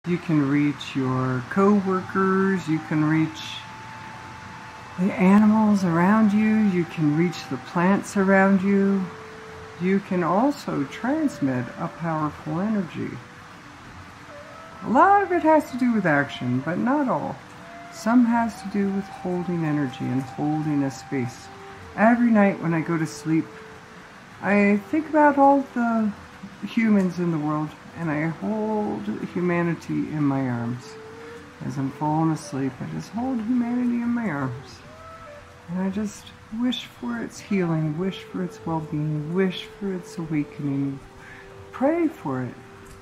You can reach your co-workers, you can reach the animals around you, you can reach the plants around you. You can also transmit a powerful energy. A lot of it has to do with action, but not all. Some has to do with holding energy and holding a space. Every night when I go to sleep, I think about all the humans in the world, and I hold humanity in my arms. As I'm falling asleep, I just hold humanity in my arms. And I just wish for its healing, wish for its well-being, wish for its awakening. Pray for it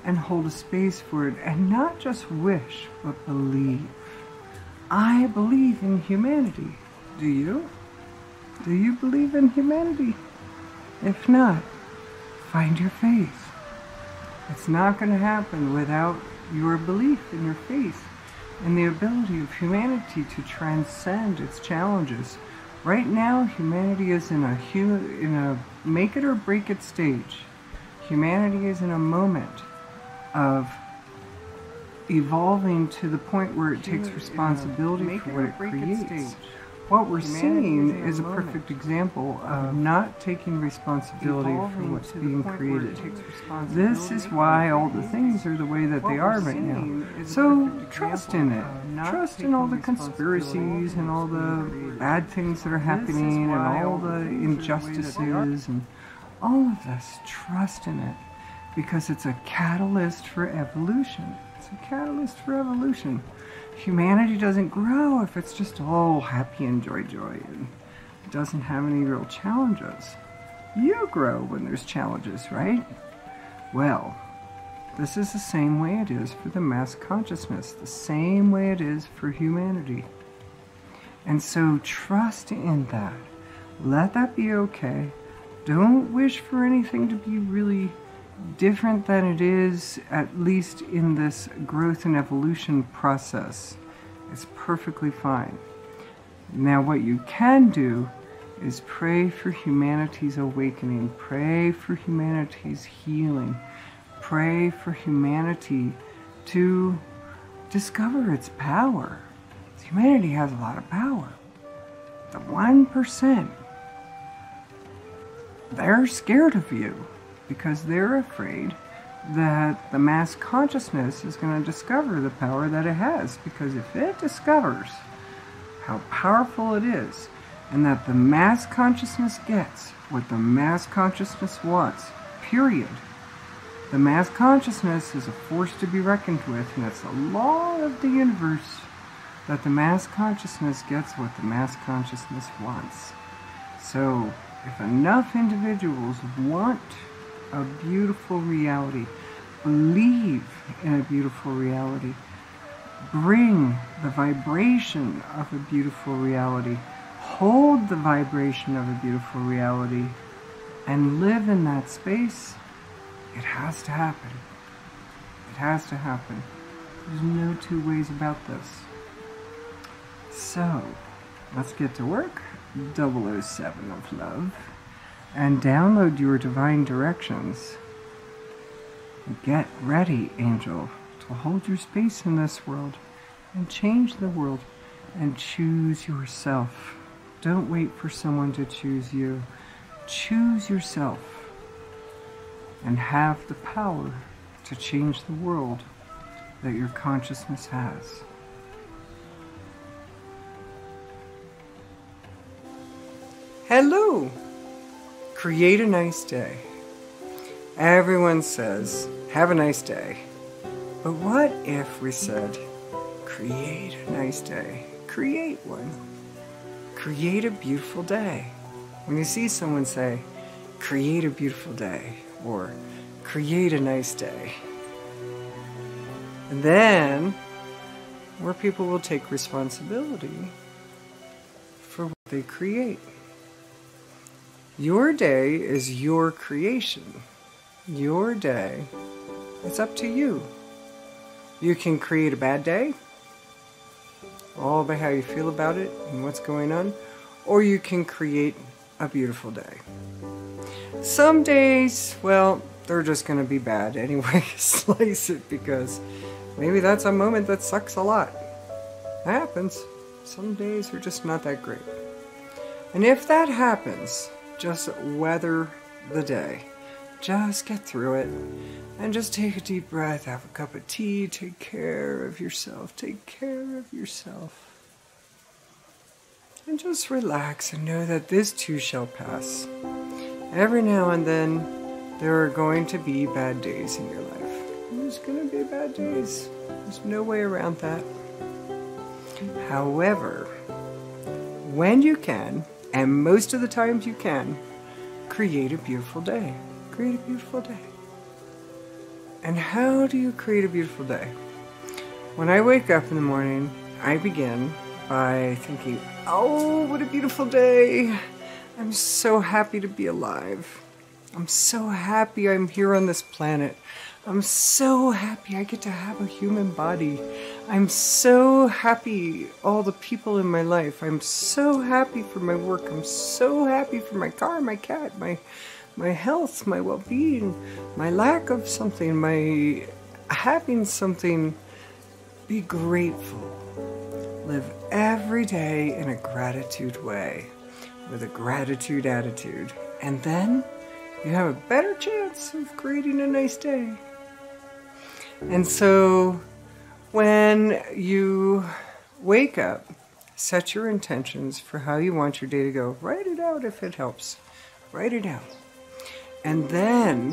and hold a space for it, and not just wish, but believe. I believe in humanity. Do you? Do you believe in humanity? If not, find your faith. It's not going to happen without your belief in your faith and the ability of humanity to transcend its challenges. Right now, humanity is in a make it or break it stage. Humanity is in a moment of evolving to the point where it takes responsibility for what it creates. What we're seeing is a perfect example of not taking responsibility for what's being created. This is why all the things are the way that they are right now. So trust in it. Trust in all the conspiracies and all the bad things that are happening and all the injustices and all of this. Trust in it, because it's a catalyst for evolution. It's a catalyst for evolution. Humanity doesn't grow if it's just all happy and joy and it doesn't have any real challenges. You grow when there's challenges, right? Well, this is the same way it is for the mass consciousness, the same way it is for humanity. And so trust in that. Let that be okay. Don't wish for anything to be really different than it is, at least in this growth and evolution process. It's perfectly fine. Now what you can do is pray for humanity's awakening, pray for humanity's healing, pray for humanity to discover its power. Humanity has a lot of power. The 1%, they're scared of you, because they're afraid that the mass consciousness is going to discover the power that it has. Because if it discovers how powerful it is, and that the mass consciousness gets what the mass consciousness wants, period. The mass consciousness is a force to be reckoned with, and it's a law of the universe that the mass consciousness gets what the mass consciousness wants. So, if enough individuals want a beautiful reality, believe in a beautiful reality, bring the vibration of a beautiful reality, hold the vibration of a beautiful reality, and live in that space, it has to happen. It has to happen. There's no two ways about this. So, let's get to work. 007 of love. And download your divine directions. Get ready, angel, to hold your space in this world and change the world and choose yourself. Don't wait for someone to choose you. Choose yourself and have the power to change the world that your consciousness has. Hello! Create a nice day. Everyone says, have a nice day. But what if we said, create a nice day? Create one. Create a beautiful day. When you see someone say, create a beautiful day, or create a nice day, and then more people will take responsibility for what they create. Your day is your creation. Your day, it's up to you. You can create a bad day, all by how you feel about it and what's going on, or you can create a beautiful day. Some days, well, they're just going to be bad anyway. Slice it, because Maybe that's a moment that sucks a lot. That happens. Some days are just not that great. And if that happens, just weather the day. Just get through it. And just take a deep breath, have a cup of tea, take care of yourself. Take care of yourself. And just relax and know that this too shall pass. Every now and then, there are going to be bad days in your life. There's going to be bad days. There's no way around that. However, when you can, and most of the times you can, create a beautiful day. Create a beautiful day. And how do you create a beautiful day? When I wake up in the morning, I begin by thinking, oh, what a beautiful day. I'm so happy to be alive. I'm so happy I'm here on this planet. I'm so happy I get to have a human body. I'm so happy all the people in my life. I'm so happy for my work. I'm so happy for my car, my cat, my health, my well-being, my lack of something, my having something. Be grateful. Live every day in a gratitude way, with a gratitude attitude. And then you have a better chance of creating a nice day. And so when you wake up, set your intentions for how you want your day to go. Write it out if it helps. Write it out. And then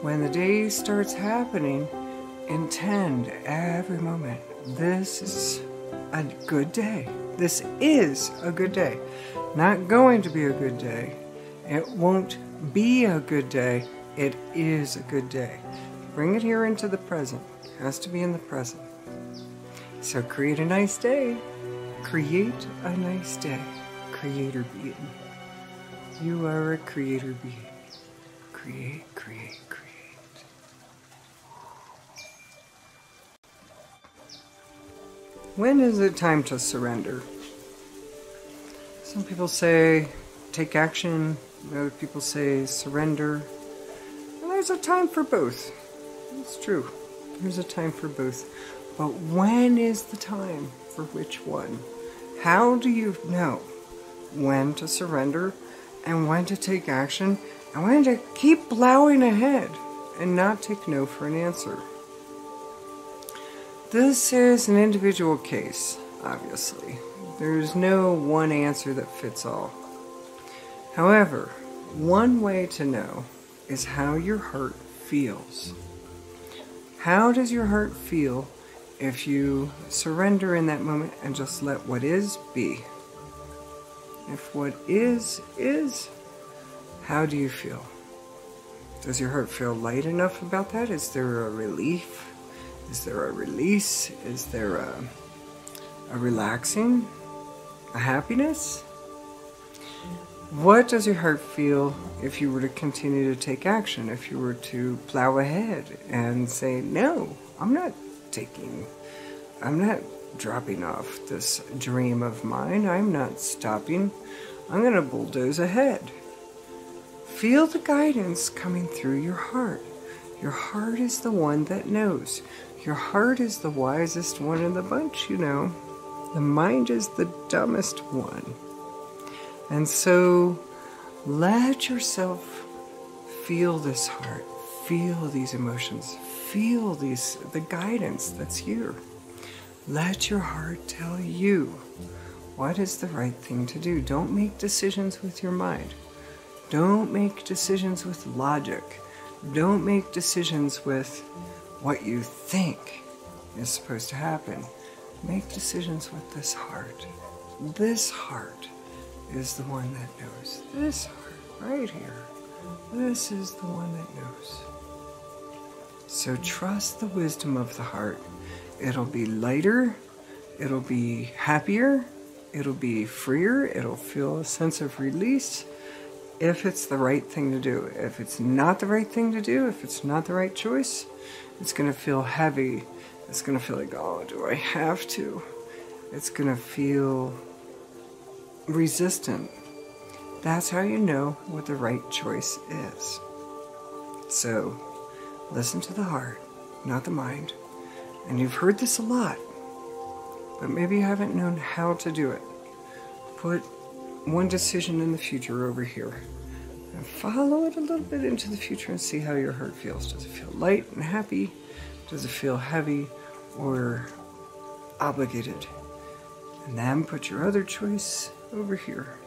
when the day starts happening, intend every moment. This is a good day. This is a good day. Not going to be a good day. It won't be a good day. It is a good day. Bring it here into the present. It has to be in the present. So create a nice day. Create a nice day. Creator being. You are a creator being. Create, create, create. When is it time to surrender? Some people say take action. Other people say surrender. And there's a time for both. It's true. There's a time for both. But when is the time for which one? How do you know when to surrender and when to take action and when to keep plowing ahead and not take no for an answer? This is an individual case, obviously. There's no one answer that fits all. However, one way to know is how your heart feels. How does your heart feel if you surrender in that moment and just let what is be? If what is, how do you feel? Does your heart feel light enough about that? Is there a relief? Is there a release? Is there a relaxing? A happiness? What does your heart feel if you were to continue to take action? If you were to plow ahead and say, no, I'm not dropping off this dream of mine. I'm not stopping. I'm going to bulldoze ahead. Feel the guidance coming through your heart. Your heart is the one that knows. Your heart is the wisest one in the bunch, you know. The mind is the dumbest one. And so let yourself feel this heart, feel these emotions, feel the guidance that's here. Let your heart tell you what is the right thing to do. Don't make decisions with your mind. Don't make decisions with logic. Don't make decisions with what you think is supposed to happen. Make decisions with this heart. This heart is the one that knows. This heart, right here. This is the one that knows. So trust the wisdom of the heart. It'll be lighter. It'll be happier. It'll be freer. It'll feel a sense of release if it's the right thing to do. If it's not the right thing to do, if it's not the right choice, it's going to feel heavy. It's going to feel like, oh, do I have to? It's going to feel resistant. That's how you know what the right choice is. So, listen to the heart, not the mind. And you've heard this a lot, but maybe you haven't known how to do it. Put one decision in the future over here and follow it a little bit into the future and see how your heart feels. Does it feel light and happy? Does it feel heavy or obligated? And then put your other choice over here.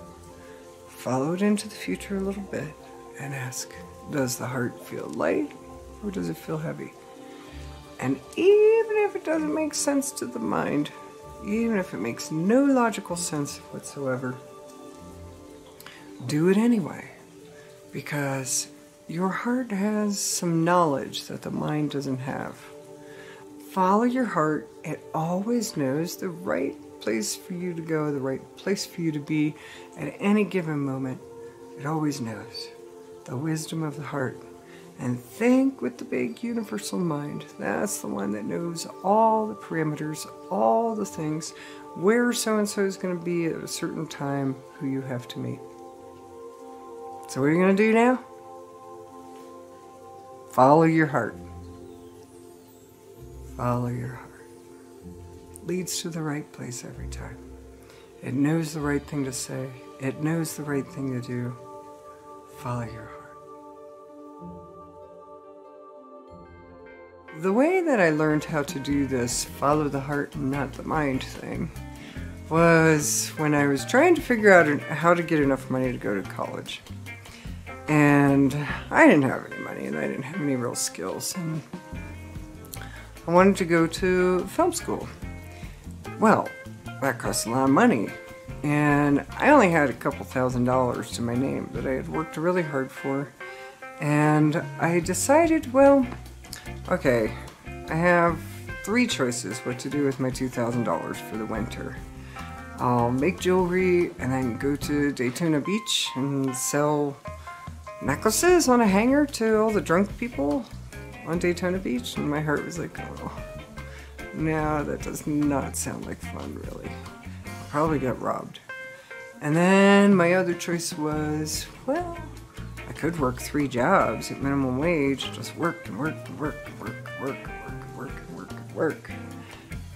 Follow it into the future a little bit and ask, does the heart feel light or does it feel heavy? And even if it doesn't make sense to the mind, even if it makes no logical sense whatsoever, do it anyway, because your heart has some knowledge that the mind doesn't have. Follow your heart. It always knows the right place for you to go, the right place for you to be at any given moment. It always knows. The wisdom of the heart. And think with the big universal mind. That's the one that knows all the parameters, all the things, where so-and-so is going to be at a certain time, who you have to meet. So what are you going to do now? Follow your heart. Follow your heart. Leads to the right place every time. It knows the right thing to say. It knows the right thing to do. Follow your heart. The way that I learned how to do this follow the heart and not the mind thing was when I was trying to figure out how to get enough money to go to college. And I didn't have any money and I didn't have any real skills. And I wanted to go to film school. Well, that cost a lot of money. And I only had a couple $1,000s to my name that I had worked really hard for. And I decided, well, okay, I have 3 choices what to do with my $2,000 for the winter. I'll make jewelry and then go to Daytona Beach and sell necklaces on a hanger to all the drunk people on Daytona Beach. And my heart was like, oh, no, that does not sound like fun, really. I'll probably get robbed. And then my other choice was, well, I could work 3 jobs at minimum wage, just work and work and work and work and work and work and work and work.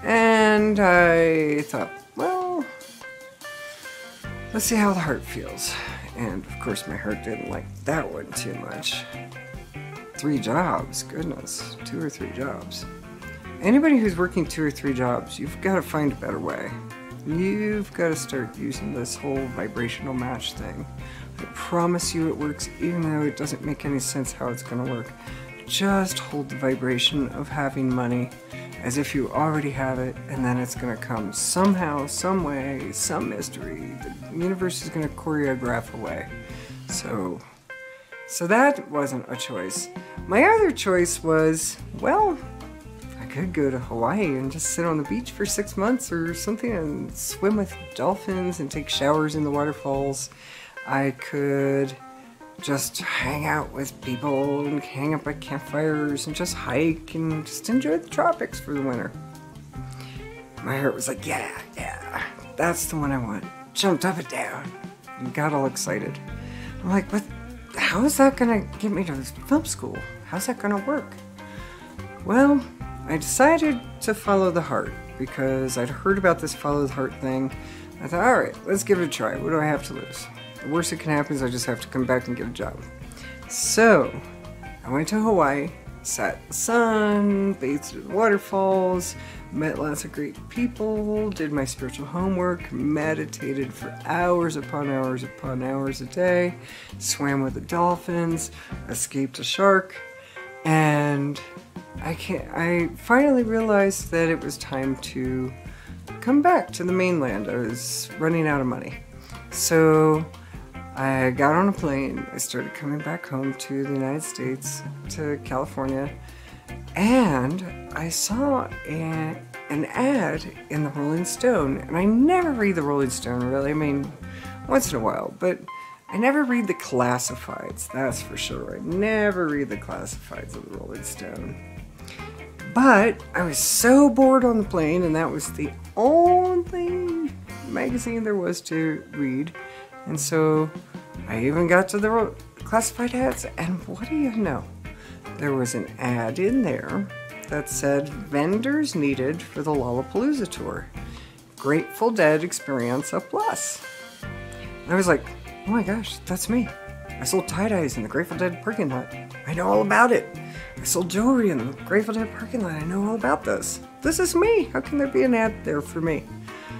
And I thought, well, let's see how the heart feels. And of course my heart didn't like that one too much. 3 jobs, goodness, 2 or 3 jobs. Anybody who's working 2 or 3 jobs, you've got to find a better way. You've got to start using this whole vibrational match thing. I promise you it works, even though it doesn't make any sense how it's going to work. Just hold the vibration of having money as if you already have it, and then it's going to come somehow, some way, some mystery. The universe is going to choreograph a way. So that wasn't a choice. My other choice was, well, I could go to Hawaii and just sit on the beach for 6 months or something and swim with dolphins and take showers in the waterfalls. I could just hang out with people and hang up at campfires and just hike and just enjoy the tropics for the winter. My heart was like, yeah, that's the one I want. Jumped up and down and got all excited. I'm like, but how is that gonna get me to film school? How's that gonna work? Well, I decided to follow the heart because I'd heard about this follow the heart thing. I thought, all right, let's give it a try. What do I have to lose? The worst that can happen is I just have to come back and get a job. So I went to Hawaii, sat in the sun, bathed in the waterfalls, met lots of great people, did my spiritual homework, meditated for hours upon hours upon hours a day, swam with the dolphins, escaped a shark, and I finally realized that it was time to come back to the mainland. I was running out of money. So I got on a plane, I started coming back home to the United States, to California, and I saw an ad in the Rolling Stone, and I never read the Rolling Stone really, I mean, once in a while, but I never read the classifieds, that's for sure. I never read the classifieds of the Rolling Stone. But I was so bored on the plane, and that was the only magazine there was to read. And so I even got to the classified ads, and what do you know? There was an ad in there that said vendors needed for the Lollapalooza tour. Grateful Dead experience a plus. And I was like, oh my gosh, that's me. I sold tie-dyes in the Grateful Dead parking lot. I know all about it. I sold jewelry in the Grateful Dead parking lot. I know all about this. This is me. How can there be an ad there for me?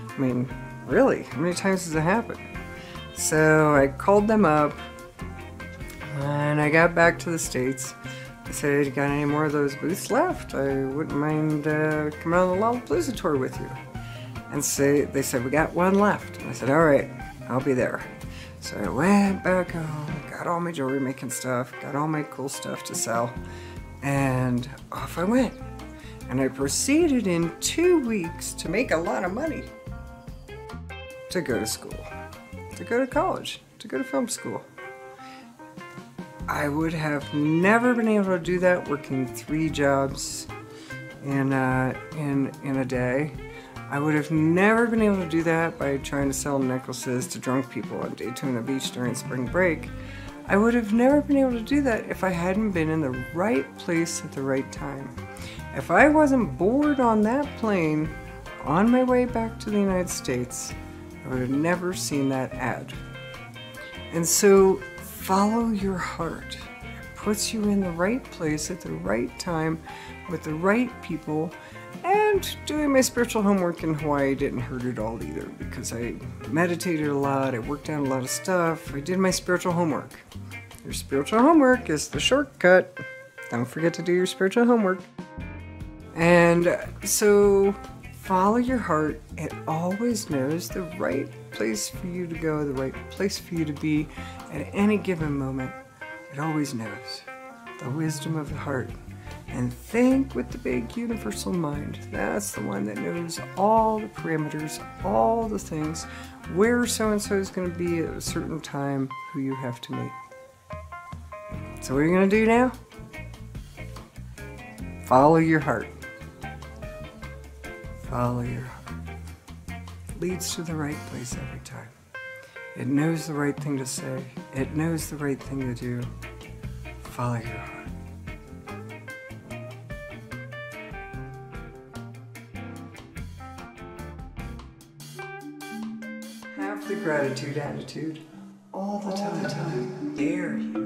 I mean, really, how many times does it happen? So I called them up and I got back to the States. I said, you got any more of those booths left? I wouldn't mind coming on the Lollapalooza tour with you. And so they said, we got one left. And I said, all right, I'll be there. So I went back home, got all my jewelry making stuff, got all my cool stuff to sell, and off I went. And I proceeded in 2 weeks to make a lot of money to go to school, to go to college, to go to film school. I would have never been able to do that working 3 jobs in a day. I would have never been able to do that by trying to sell necklaces to drunk people on Daytona Beach during spring break. I would have never been able to do that if I hadn't been in the right place at the right time. If I wasn't bored on that plane on my way back to the United States, I would have never seen that ad. And so follow your heart. It puts you in the right place at the right time with the right people. And doing my spiritual homework in Hawaii didn't hurt at all either, because I meditated a lot, I worked on a lot of stuff, I did my spiritual homework. Your spiritual homework is the shortcut. Don't forget to do your spiritual homework. And so follow your heart. It always knows the right place for you to go, the right place for you to be at any given moment. It always knows. The wisdom of the heart. And think with the big universal mind. That's the one that knows all the parameters, all the things, where so-and-so is going to be at a certain time, who you have to meet. So what are you going to do now? Follow your heart. Follow your heart. It leads to the right place every time. It knows the right thing to say. It knows the right thing to do. Follow your heart. Have the gratitude attitude all the time. Dare you.